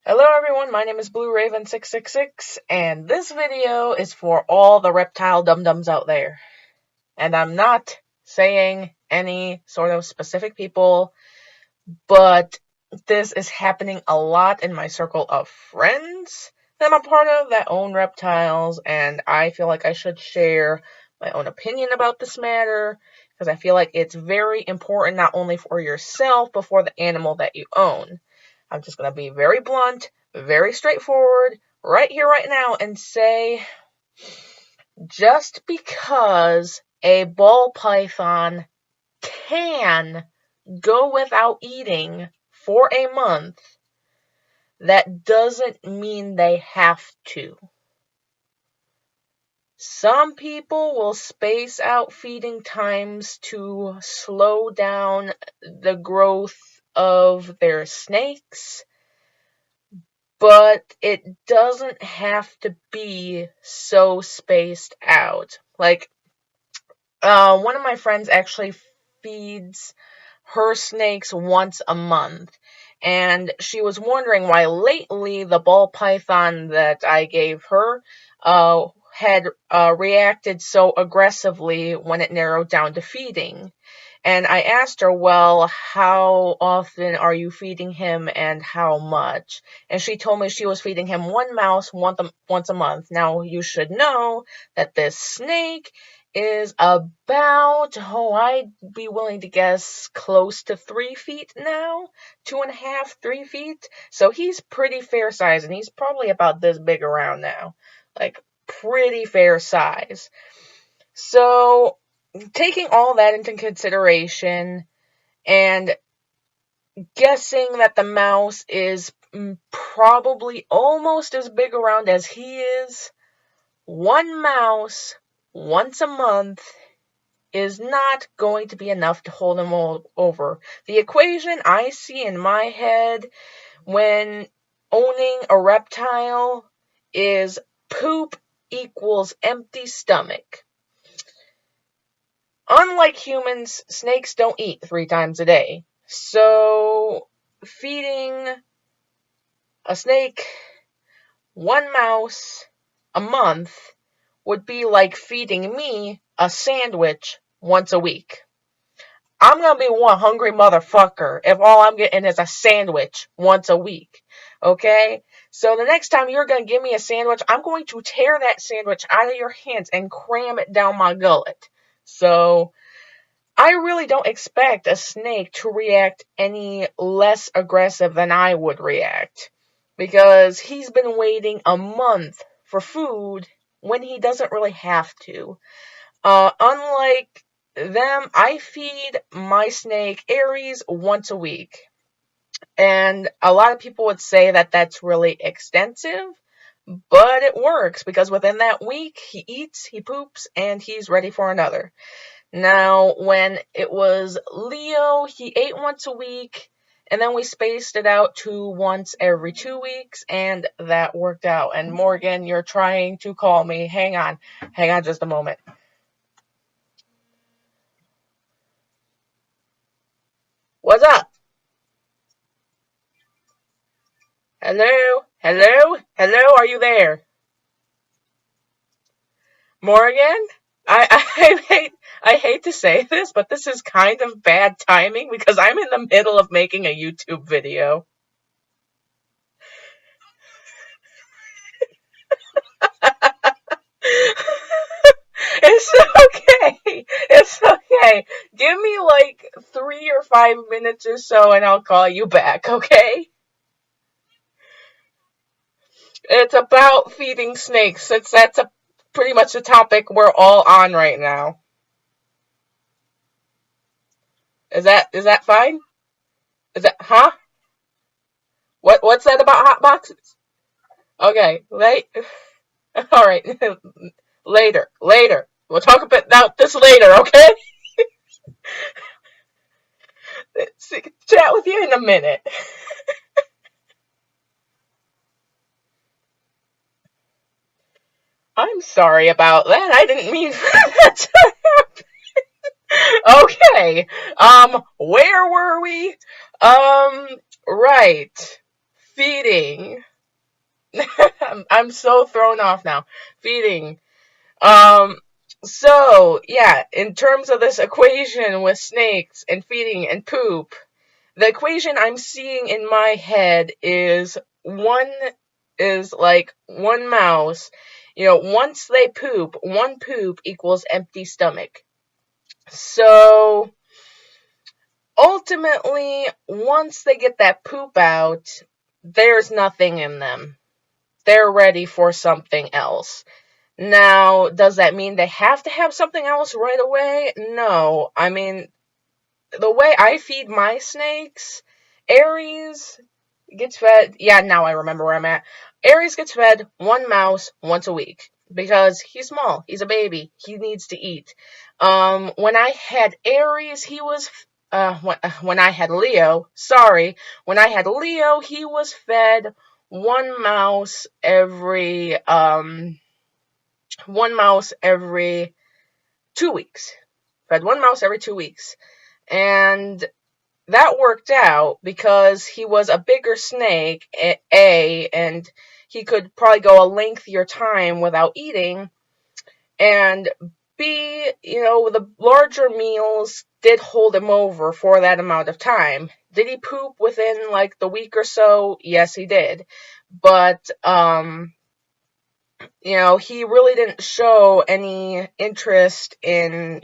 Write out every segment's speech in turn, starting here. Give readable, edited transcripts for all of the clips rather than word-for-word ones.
Hello everyone, my name is Blue Raven 666 and this video is for all the reptile dum-dums out there. And I'm not saying any sort of specific people, but this is happening a lot in my circle of friends that I'm a part of that own reptiles, and I feel like I should share my own opinion about this matter because I feel like it's very important not only for yourself but for the animal that you own. I'm just going to be very blunt, very straightforward, right here, right now, and say just because a ball python can go without eating for a month, that doesn't mean they have to. Some people will space out feeding times to slow down the growth of their snakes, but it doesn't have to be so spaced out. Like, one of my friends actually feeds her snakes once a month, and she was wondering why lately the ball python that I gave her had reacted so aggressively when it narrowed down to feeding. And I asked her, well, how often are you feeding him and how much? And she told me she was feeding him one mouse once a month. Now, you should know that this snake is about, I'd be willing to guess close to 3 feet now. 2.5, 3 feet. So he's pretty fair size, and he's probably about this big around now. Like, pretty fair size. So, taking all that into consideration and guessing that the mouse is probably almost as big around as he is, one mouse once a month is not going to be enough to hold him all over. The equation I see in my head when owning a reptile is poop equals empty stomach. Unlike humans, snakes don't eat 3 times a day. So, feeding a snake one mouse a month would be like feeding me a sandwich once a week. I'm gonna be one hungry motherfucker if all I'm getting is a sandwich once a week. Okay? So the next time you're gonna give me a sandwich, I'm going to tear that sandwich out of your hands and cram it down my gullet. So, I really don't expect a snake to react any less aggressive than I would react, because he's been waiting a month for food when he doesn't really have to. Unlike them, I feed my snake Aries once a week. And a lot of people would say that that's really extensive, but it works because within that week, he eats, he poops, and he's ready for another. Now, when it was Leo, he ate once a week, and then we spaced it out to once every 2 weeks, and that worked out. And Morgan, you're trying to call me. Hang on just a moment. What's up? Hello, are you there? Morgan? I hate to say this, but this is kind of bad timing because I'm in the middle of making a YouTube video. It's okay. It's okay. Give me like 3 or 5 minutes or so and I'll call you back, okay? It's about feeding snakes, since that's pretty much the topic we're all on right now. Is that fine? Is that what's that about hot boxes? Okay, all right. Later. We'll talk about this later, okay? Chat with you in a minute. I'm sorry about that. I didn't mean for that to happen. Okay. Where were we? Right. feeding. I'm so thrown off now. Feeding. Um, so, yeah, in terms of this equation with snakes and feeding and poop, the equation I'm seeing in my head is like one mouse. Once they poop, one poop equals empty stomach. So, ultimately, once they get that poop out, there's nothing in them. They're ready for something else. Now, does that mean they have to have something else right away? No. I mean, the way I feed my snakes, Aries gets fed. Yeah, now I remember where I'm at. Aries gets fed one mouse once a week because he's small. He's a baby. He needs to eat. When I had Aries, he was when I had Leo. Sorry, when I had Leo, he was fed one mouse every 2 weeks. Fed one mouse every 2 weeks. And that worked out because he was a bigger snake, and he could probably go a lengthier time without eating, and B, the larger meals did hold him over for that amount of time. Did he poop within like the week or so? Yes, he did. But he really didn't show any interest in,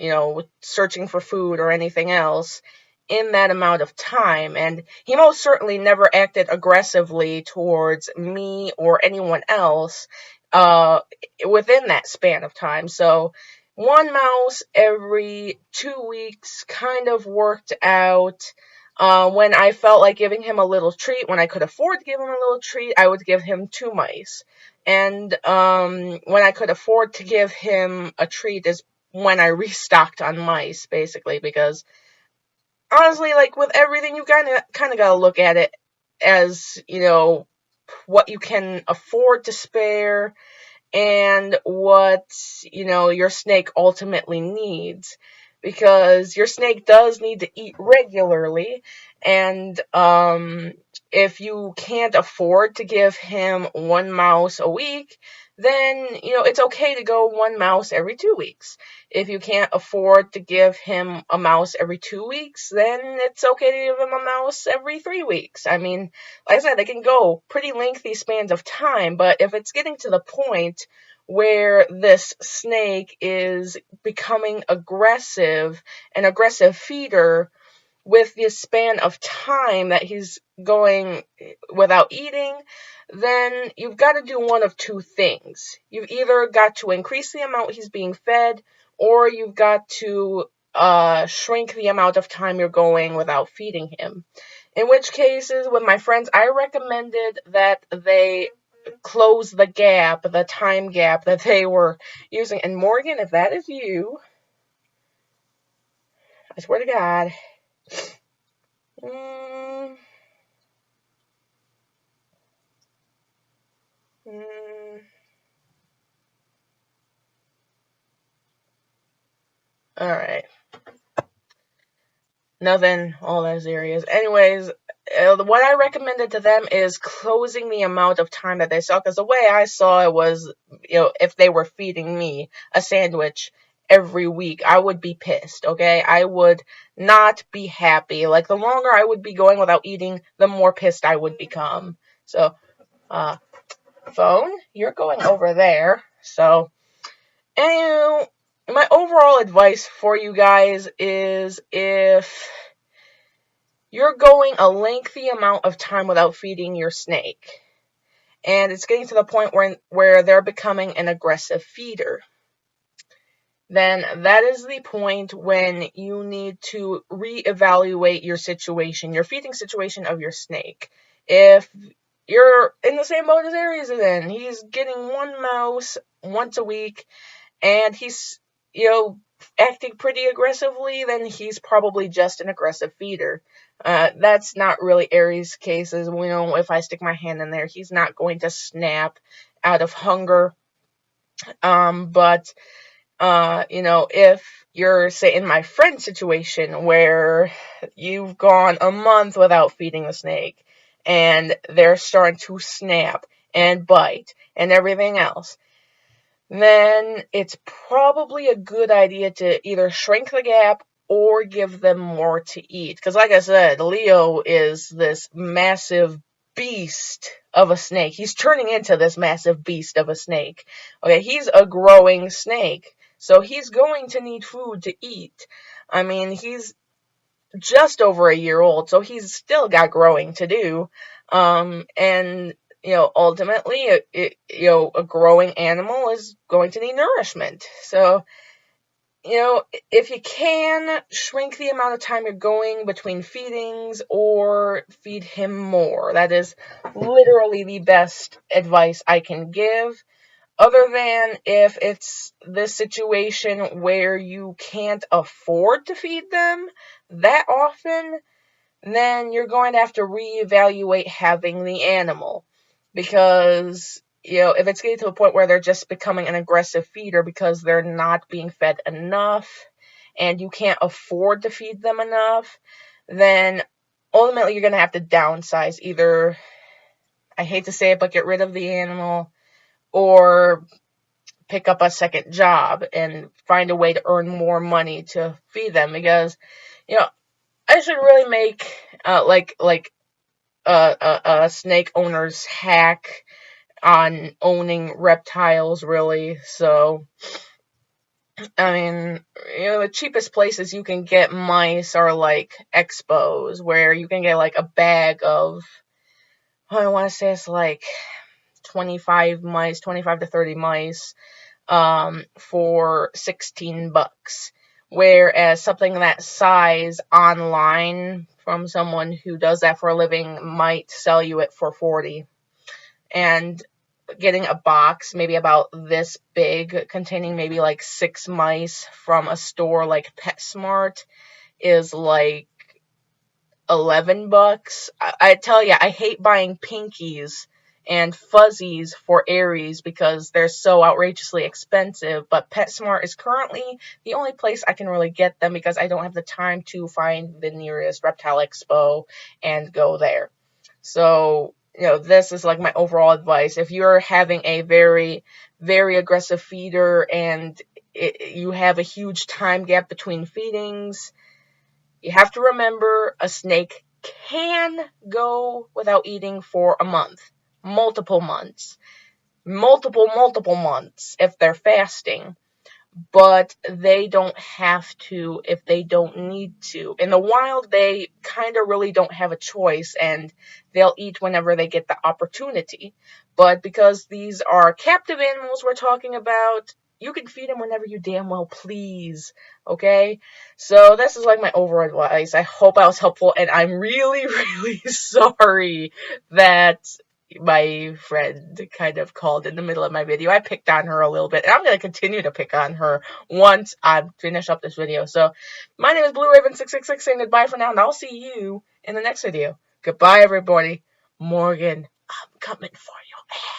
searching for food or anything else in that amount of time. And he most certainly never acted aggressively towards me or anyone else within that span of time. So one mouse every 2 weeks kind of worked out. When I felt like giving him a little treat, when I could afford to give him a little treat, I would give him 2 mice. And when I could afford to give him a treat is when I restocked on mice, basically, because honestly, like with everything, you kind of got to look at it as, what you can afford to spare and what, your snake ultimately needs. Because your snake does need to eat regularly, and if you can't afford to give him one mouse a week, then, it's okay to go one mouse every 2 weeks. If you can't afford to give him a mouse every 2 weeks, then it's okay to give him a mouse every 3 weeks. I mean, like I said, they can go pretty lengthy spans of time, but if it's getting to the point where this snake is becoming an aggressive feeder, with the span of time that he's going without eating, then you've got to do one of two things. You've either got to increase the amount he's being fed, or you've got to shrink the amount of time you're going without feeding him. In which cases, with my friends, I recommended that they close the time gap that they were using. And Morgan, if that is you, I swear to God. Mm, mm, Alright. Nothing, all those areas. Anyways, what I recommended to them is closing the amount of time that they saw, because the way I saw it was, if they were feeding me a sandwich every week, I would be pissed, okay? I would not be happy. Like, the longer I would be going without eating, the more pissed I would become. So, phone, you're going over there. So, anyway, my overall advice for you guys is, if you're going a lengthy amount of time without feeding your snake, and it's getting to the point where they're becoming an aggressive feeder, then that is the point when you need to reevaluate your situation, your feeding situation of your snake. If you're in the same boat as Aries is in, he's getting one mouse once a week, and he's, acting pretty aggressively, then he's probably just an aggressive feeder. That's not really Aries' cases. If I stick my hand in there, he's not going to snap out of hunger. But if you're, say, in my friend's situation where you've gone a month without feeding the snake, and they're starting to snap and bite and everything else, then it's probably a good idea to either shrink the gap or give them more to eat. Because like I said, Leo is this massive beast of a snake. He's turning into this massive beast of a snake. Okay, he's a growing snake. So he's going to need food to eat. I mean, he's just over a year old, so he's still got growing to do. And ultimately, a growing animal is going to need nourishment. So, if you can, shrink the amount of time you're going between feedings or feed him more. That is literally the best advice I can give. Other than if it's this situation where you can't afford to feed them that often, then you're going to have to reevaluate having the animal. Because, if it's getting to a point where they're just becoming an aggressive feeder because they're not being fed enough and you can't afford to feed them enough, then ultimately you're going to have to downsize. Either, I hate to say it, but get rid of the animal, or pick up a second job and find a way to earn more money to feed them. Because, I should really make a snake owner's hack on owning reptiles, really. So, I mean, the cheapest places you can get mice are like expos, where you can get like a bag of, I want to say it's like 25 mice, 25 to 30 mice, for $16. Whereas something that size online from someone who does that for a living might sell you it for $40. And getting a box maybe about this big containing maybe like 6 mice from a store like PetSmart is like $11. I tell you, I hate buying pinkies and fuzzies for Aries because they're so outrageously expensive, but PetSmart is currently the only place I can really get them because I don't have the time to find the nearest reptile expo and go there. So, this is like my overall advice. If you're having a very, very aggressive feeder and you have a huge time gap between feedings, you have to remember a snake can go without eating for a month, multiple months, multiple months if they're fasting, but they don't have to if they don't need to. In the wild, they kind of really don't have a choice, and they'll eat whenever they get the opportunity. But because these are captive animals we're talking about, you can feed them whenever you damn well please, okay? So this is like my overall advice. I hope I was helpful, and I'm really, really sorry that my friend kind of called in the middle of my video. I picked on her a little bit, and I'm going to continue to pick on her once I finish up this video. So, my name is Blue Raven 666 saying goodbye for now, and I'll see you in the next video. Goodbye, everybody. Morgan, I'm coming for your ass.